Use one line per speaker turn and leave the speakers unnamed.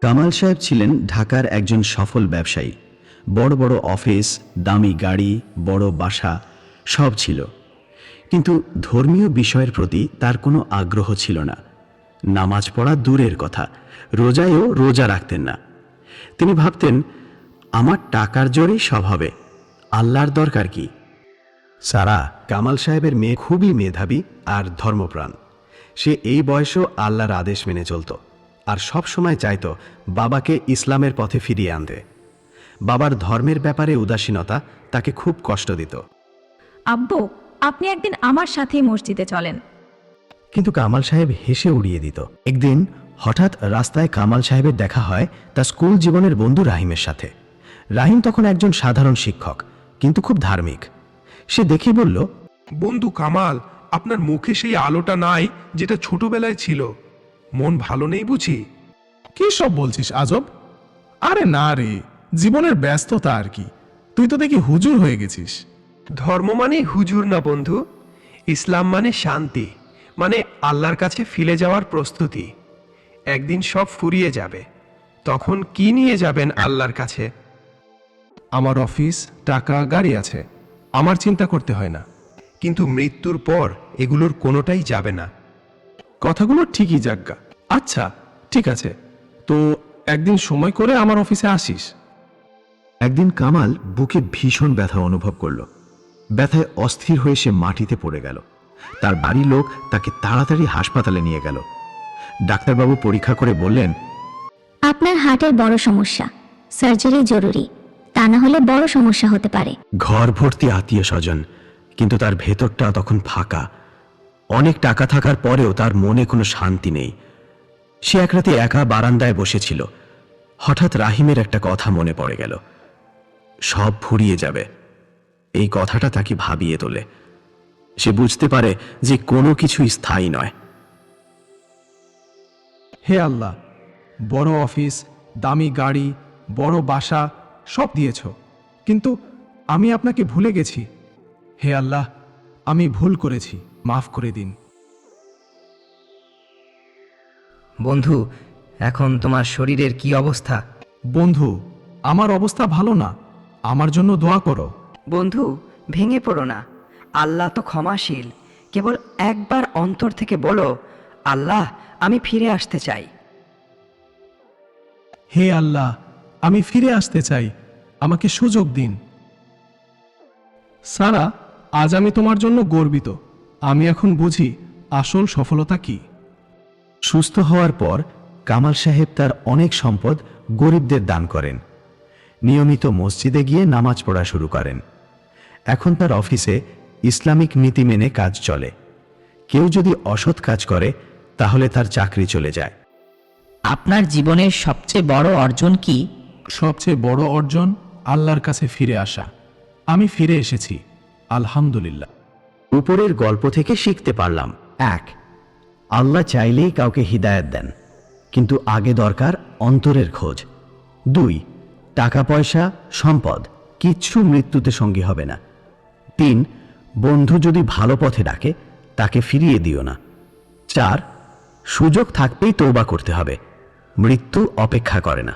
কামাল সাহেব ছিলেন ঢাকার একজন সফল ব্যবসায়ী। বড় বড় অফিস, দামি গাড়ি, বড় বাসা সব ছিল, কিন্তু ধর্মীয় বিষয়ের প্রতি তার কোনো আগ্রহ ছিল না। নামাজ পড়া দূরের কথা, রোজায়ও রোজা রাখতেন না। তিনি ভাবতেন, আমার টাকার জোরেই সব হবে, আল্লাহর দরকার কি? সারা, কামাল সাহেবের মেয়ে, খুবই মেধাবী আর ধর্মপ্রাণ। সে এই বয়সেও আল্লাহর আদেশ মেনে চলত আর সব সময় চাইত বাবাকে ইসলামের পথে ফিরিয়ে আনতে। বাবার ধর্মের ব্যাপারে উদাসীনতা তাকে খুব কষ্ট দিত।
আব্বু, আপনি একদিন আমার সাথেই মসজিদে চলেন।
কিন্তু কামাল সাহেব হেসে উড়িয়ে দিত। একদিন হঠাৎ রাস্তায় কামাল সাহেবের দেখা হয় তার স্কুল জীবনের বন্ধু রাহিমের সাথে। রাহিম তখন একজন সাধারণ শিক্ষক, কিন্তু খুব ধার্মিক। সে দেখে বলল,
বন্ধু কামাল, আপনার মুখে সেই আলোটা নাই যেটা ছোটবেলায় ছিল। মন ভালো নেই বুঝি?
কি সব বলছিস আজব? আরে না রে, জীবনের ব্যস্ততা আর কি। তুই তো দেখি হুজুর হয়ে গেছিস।
ধর্ম মানে হুজুর না বন্ধু, ইসলাম মানে শান্তি, মানে আল্লাহর কাছে ফিরে যাওয়ার প্রস্তুতি। একদিন সব ফুরিয়ে যাবে, তখন কি নিয়ে যাবেন আল্লাহর কাছে?
আমার অফিস, টাকা, গাড়ি আছে, আমার চিন্তা করতে হয় না।
কিন্তু মৃত্যুর পর এগুলোর কোনোটাই যাবে না।
কথাগুলো ঠিকই যাজ্ঞা। আচ্ছা ঠিক আছে, তো একদিন সময় করে আমার অফিসে আসিস।
একদিন কামাল বুকে ভীষণ ব্যথা অনুভব করল। ব্যথায় অস্থির হয়ে সে মাটিতে পড়ে গেল। তার বাড়ির লোক তাকে তাড়াতাড়ি হাসপাতালে নিয়ে গেল। ডাক্তারবাবু পরীক্ষা করে বললেন,
আপনার হার্টের বড় সমস্যা, সার্জারি জরুরি, তা না হলে বড় সমস্যা হতে পারে।
ঘর ভর্তি আত্মীয় স্বজন, কিন্তু তার ভেতরটা তখন ফাঁকা। অনেক টাকা থাকার পরেও তার মনে কোনো শান্তি নেই। সে এক রাতে একা বারান্দায় বসেছিল। হঠাৎ রাহিমের একটা কথা মনে পড়ে গেল, সব ফুরিয়ে যাবে। এই কথাটা তাকে ভাবিয়ে তোলে। সে বুঝতে পারে যে কোনো কিছুই স্থায়ী নয়।
হে আল্লাহ, বড় অফিস, দামি গাড়ি, বড় বাসা সব দিয়েছ, কিন্তু আমি আপনাকে ভুলে গেছি। হে আল্লাহ, আমি ভুল করেছি, মাফ করে দিন।
বন্ধু, এখন তোমার শরীরের কি অবস্থা?
বন্ধু, আমার অবস্থা ভালো না, আমার জন্য দোয়া করো।
বন্ধু, ভেঙে পড়ো না, আল্লাহ তো ক্ষমাশীল। কেবল একবার অন্তর থেকে বলো, আল্লাহ, আমি ফিরে আসতে চাই।
হে আল্লাহ, আমি ফিরে আসতে চাই, আমাকে সুযোগ দিন। সারা, আজ আমি তোমার জন্য গর্বিত। আমি এখন বুঝি আসল সফলতা কি।
সুস্থ হওয়ার পর কামাল সাহেব তার অনেক সম্পদ গরিবদের দান করেন। নিয়মিত মসজিদে গিয়ে নামাজ পড়া শুরু করেন। এখন তার অফিসে ইসলামিক নীতি মেনে কাজ চলে। কেউ যদি অসৎ কাজ করে তাহলে তার চাকরি চলে যায়।
আপনার জীবনের সবচেয়ে বড় অর্জন কি?
সবচেয়ে বড় অর্জন আল্লাহর কাছে ফিরে আসা। আমি ফিরে এসেছি, আলহামদুলিল্লাহ।
উপরের গল্প থেকে শিখতে পারলাম, 1. আল্লাহ চাইলেই কাউকে হিদায়াত দেন, কিন্তু আগে দরকার অন্তরের খোঁজ। 2. টাকা পয়সা, সম্পদ কিচ্ছু মৃত্যুতে সঙ্গী হবে না। 3. বন্ধু যদি ভালো পথে ডাকে তাকে ফিরিয়ে দিও না। 4. সুযোগ থাকতেই তওবা করতে হবে, মৃত্যু অপেক্ষা করে না।